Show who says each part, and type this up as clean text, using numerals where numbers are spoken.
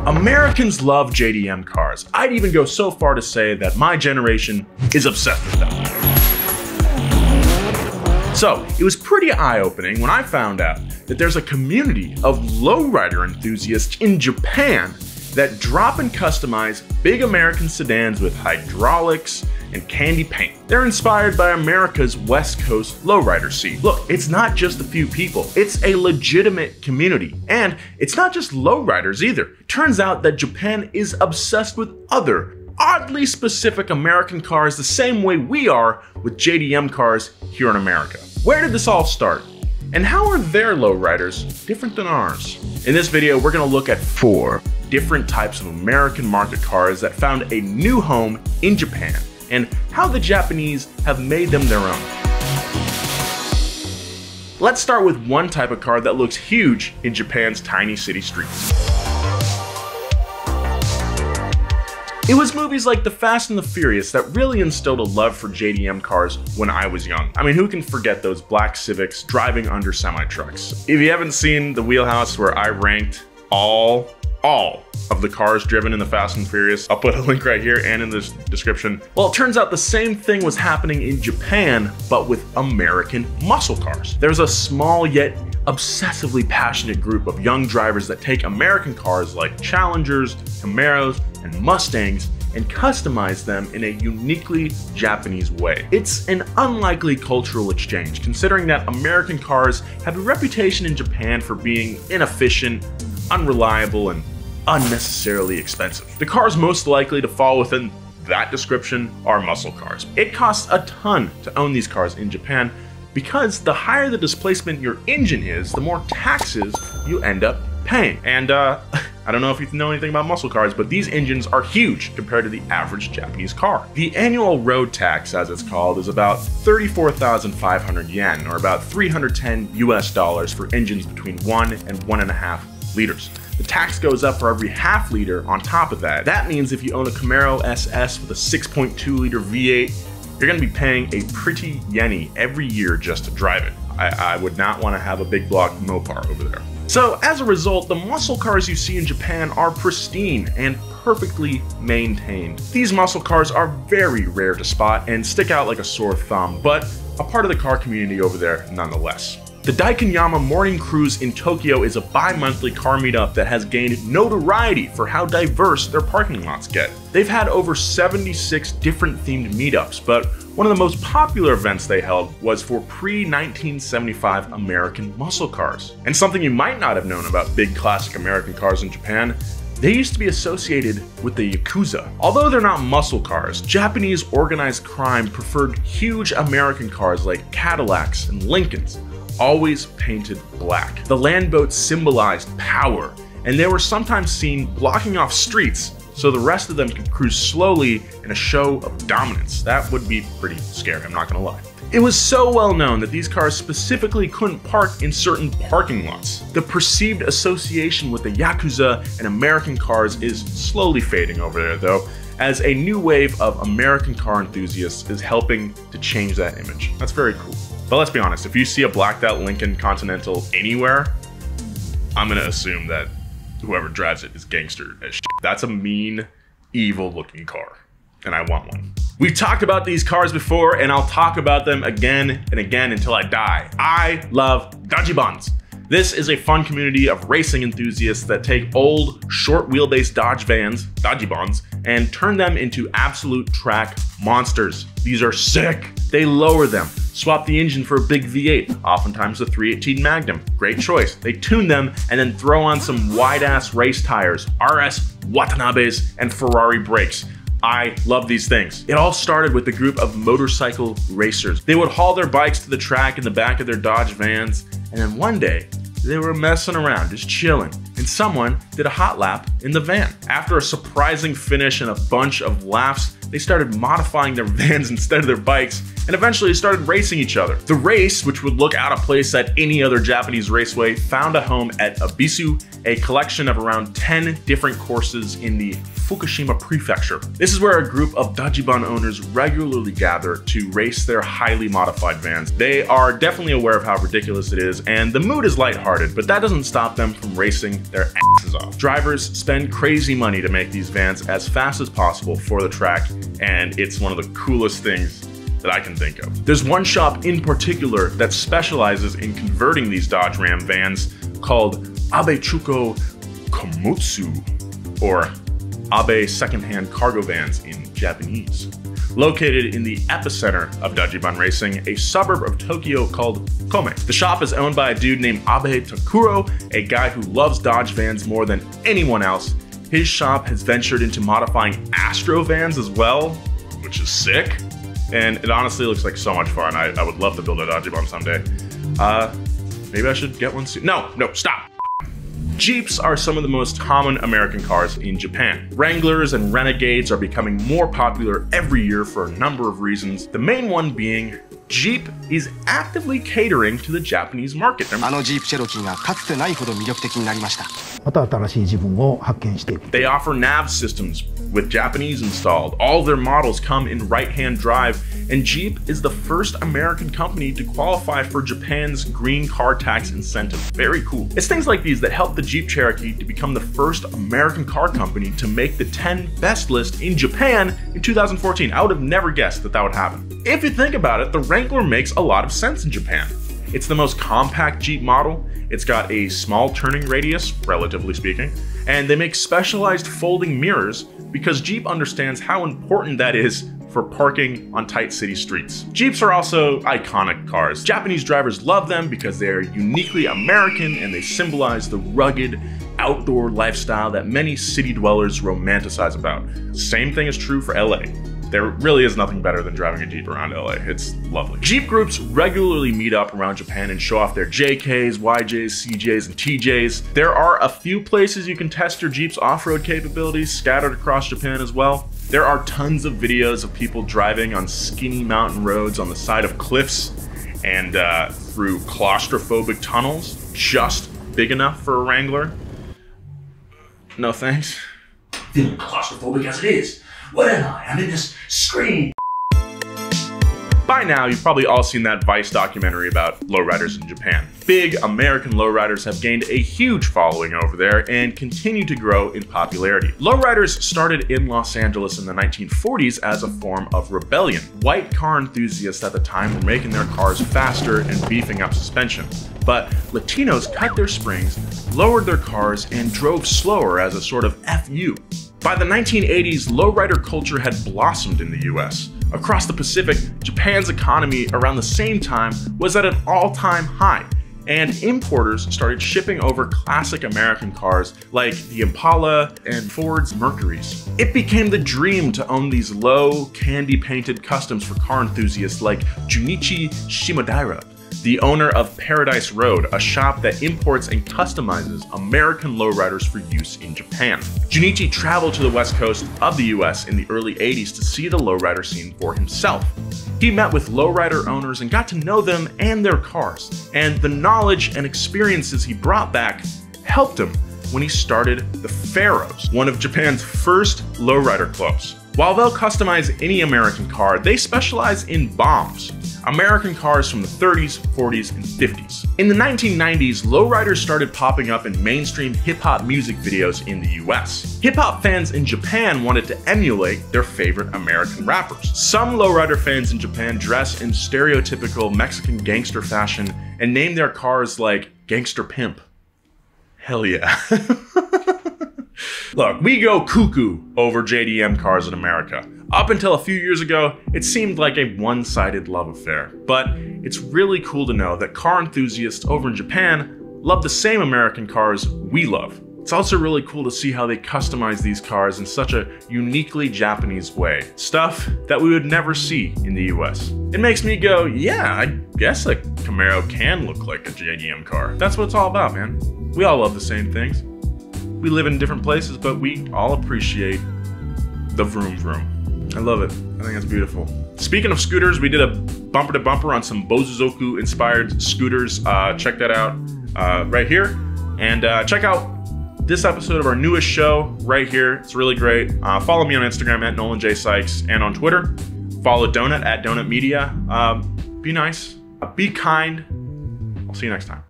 Speaker 1: Americans love JDM cars. I'd even go so far to say that my generation is obsessed with them. So it was pretty eye-opening when I found out that there's a community of lowrider enthusiasts in Japan that drop and customize big American sedans with hydraulics and candy paint. They're inspired by America's West Coast lowrider scene. Look, it's not just a few people, it's a legitimate community. And it's not just lowriders either. Turns out that Japan is obsessed with other, oddly specific American cars the same way we are with JDM cars here in America. Where did this all start? And how are their lowriders different than ours? In this video, we're gonna look at 4 different types of American market cars that found a new home in Japan, and how the Japanese have made them their own. Let's start with one type of car that looks huge in Japan's tiny city streets. It was movies like The Fast and the Furious that really instilled a love for JDM cars when I was young. I mean, who can forget those black Civics driving under semi-trucks? If you haven't seen the wheelhouse where I ranked all of the cars driven in The Fast and Furious, I'll put a link right here and in the description. Well, it turns out the same thing was happening in Japan, but with American muscle cars. There's a small yet obsessively passionate group of young drivers that take American cars like Challengers, Camaros, and Mustangs and customize them in a uniquely Japanese way. It's an unlikely cultural exchange, considering that American cars have a reputation in Japan for being inefficient, unreliable, and unnecessarily expensive. The cars most likely to fall within that description are muscle cars. It costs a ton to own these cars in Japan because the higher the displacement your engine is, the more taxes you end up paying. And I don't know if you know anything about muscle cars, but these engines are huge compared to the average Japanese car. The annual road tax, as it's called, is about 34,500 yen, or about $310 US for engines between 1 and 1.5 liters. The tax goes up for every half liter on top of that. That means if you own a Camaro SS with a 6.2 liter V8, you're gonna be paying a pretty yenny every year just to drive it. I would not wanna have a big block Mopar over there. So as a result, the muscle cars you see in Japan are pristine and perfectly maintained. These muscle cars are very rare to spot and stick out like a sore thumb, but a part of the car community over there nonetheless. The Daikanyama Morning Cruise in Tokyo is a bi-monthly car meetup that has gained notoriety for how diverse their parking lots get. They've had over 76 different themed meetups, but one of the most popular events they held was for pre-1975 American muscle cars. And something you might not have known about big classic American cars in Japan, they used to be associated with the Yakuza. Although they're not muscle cars, Japanese organized crime preferred huge American cars like Cadillacs and Lincolns, always painted black. The land boats symbolized power, and they were sometimes seen blocking off streets so the rest of them could cruise slowly in a show of dominance. That would be pretty scary, I'm not gonna lie. It was so well known that these cars specifically couldn't park in certain parking lots. The perceived association with the Yakuza and American cars is slowly fading over there though, as a new wave of American car enthusiasts is helping to change that image. That's very cool. But let's be honest, if you see a blacked out Lincoln Continental anywhere, I'm gonna assume that whoever drives it is gangster as shit. That's a mean, evil looking car, and I want one. We've talked about these cars before, and I'll talk about them again and again until I die. I love Dobby Buns. This is a fun community of racing enthusiasts that take old, short wheelbase Dodge vans, Dobby Buns, and turn them into absolute track monsters. These are sick. They lower them, swap the engine for a big V8, oftentimes a 318 Magnum. Great choice. They tune them and then throw on some wide-ass race tires, RS Watanabes, and Ferrari brakes. I love these things. It all started with a group of motorcycle racers. They would haul their bikes to the track in the back of their Dodge vans, and then one day, they were messing around, just chilling, and someone did a hot lap in the van. After a surprising finish and a bunch of laughs, they started modifying their vans instead of their bikes, and eventually started racing each other. The race, which would look out of place at any other Japanese raceway, found a home at Abisu, a collection of around 10 different courses in the Fukushima prefecture. This is where a group of Dajibun owners regularly gather to race their highly modified vans. They are definitely aware of how ridiculous it is, and the mood is lighthearted, but that doesn't stop them from racing their asses off. Drivers spend crazy money to make these vans as fast as possible for the track, and it's one of the coolest things that I can think of. There's one shop in particular that specializes in converting these Dodge Ram vans called Abe Chuko Komutsu, or Abe Secondhand Cargo Vans in Japanese. Located in the epicenter of Dobby Bun racing, a suburb of Tokyo called Kome. The shop is owned by a dude named Abe Takuro, a guy who loves Dodge vans more than anyone else. His shop has ventured into modifying Astro vans as well, which is sick. And it honestly looks like so much fun. I would love to build a Dobby Bun someday. Maybe I should get one soon. No, stop. Jeeps are some of the most common American cars in Japan. Wranglers and Renegades are becoming more popular every year for a number of reasons. The main one being Jeep is actively catering to the Japanese market. They offer nav systems with Japanese installed. All their models come in right-hand drive, and Jeep is the first American company to qualify for Japan's green car tax incentive. Very cool. It's things like these that helped the Jeep Cherokee to become the first American car company to make the 10 best list in Japan in 2014. I would have never guessed that would happen. If you think about it, the Wrangler makes a lot of sense in Japan. It's the most compact Jeep model, it's got a small turning radius, relatively speaking, and they make specialized folding mirrors because Jeep understands how important that is for parking on tight city streets. Jeeps are also iconic cars. Japanese drivers love them because they are uniquely American and they symbolize the rugged, outdoor lifestyle that many city dwellers romanticize about. Same thing is true for LA. There really is nothing better than driving a Jeep around LA. It's lovely. Jeep groups regularly meet up around Japan and show off their JKs, YJs, CJs, and TJs. There are a few places you can test your Jeep's off-road capabilities scattered across Japan as well. There are tons of videos of people driving on skinny mountain roads on the side of cliffs and through claustrophobic tunnels, just big enough for a Wrangler. No thanks.
Speaker 2: Feeling claustrophobic as it is. What am I? I'm in this screen.
Speaker 1: By now, you've probably all seen that Vice documentary about lowriders in Japan. Big American lowriders have gained a huge following over there and continue to grow in popularity. Lowriders started in Los Angeles in the 1940s as a form of rebellion. White car enthusiasts at the time were making their cars faster and beefing up suspension. But Latinos cut their springs, lowered their cars, and drove slower as a sort of FU. By the 1980s, lowrider culture had blossomed in the US. Across the Pacific, Japan's economy around the same time was at an all-time high, and importers started shipping over classic American cars like the Impala and Ford's Mercurys. It became the dream to own these low, candy-painted customs for car enthusiasts like Junichi Shimodaira, the owner of Paradise Road, a shop that imports and customizes American lowriders for use in Japan. Junichi traveled to the west coast of the US in the early 80s to see the lowrider scene for himself. He met with lowrider owners and got to know them and their cars, and the knowledge and experiences he brought back helped him when he started the Pharaohs, one of Japan's first lowrider clubs. While they'll customize any American car, they specialize in bombs. American cars from the 30s, 40s, and 50s. In the 1990s, lowriders started popping up in mainstream hip-hop music videos in the US. Hip-hop fans in Japan wanted to emulate their favorite American rappers. Some lowrider fans in Japan dress in stereotypical Mexican gangster fashion and name their cars like Gangster Pimp. Hell yeah. Look, we go cuckoo over JDM cars in America. Up until a few years ago, it seemed like a one-sided love affair. But it's really cool to know that car enthusiasts over in Japan love the same American cars we love. It's also really cool to see how they customize these cars in such a uniquely Japanese way. Stuff that we would never see in the US. It makes me go, yeah, I guess a Camaro can look like a JDM car. That's what it's all about, man. We all love the same things. We live in different places, but we all appreciate the vroom vroom. I love it. I think it's beautiful. Speaking of scooters, we did a bumper to bumper on some Bozuzoku inspired scooters. Check that out right here. And check out this episode of our newest show right here. It's really great. Follow me on Instagram at Nolan J. Sykes and on Twitter. Follow Donut at Donut Media. Be nice. Be kind. I'll see you next time.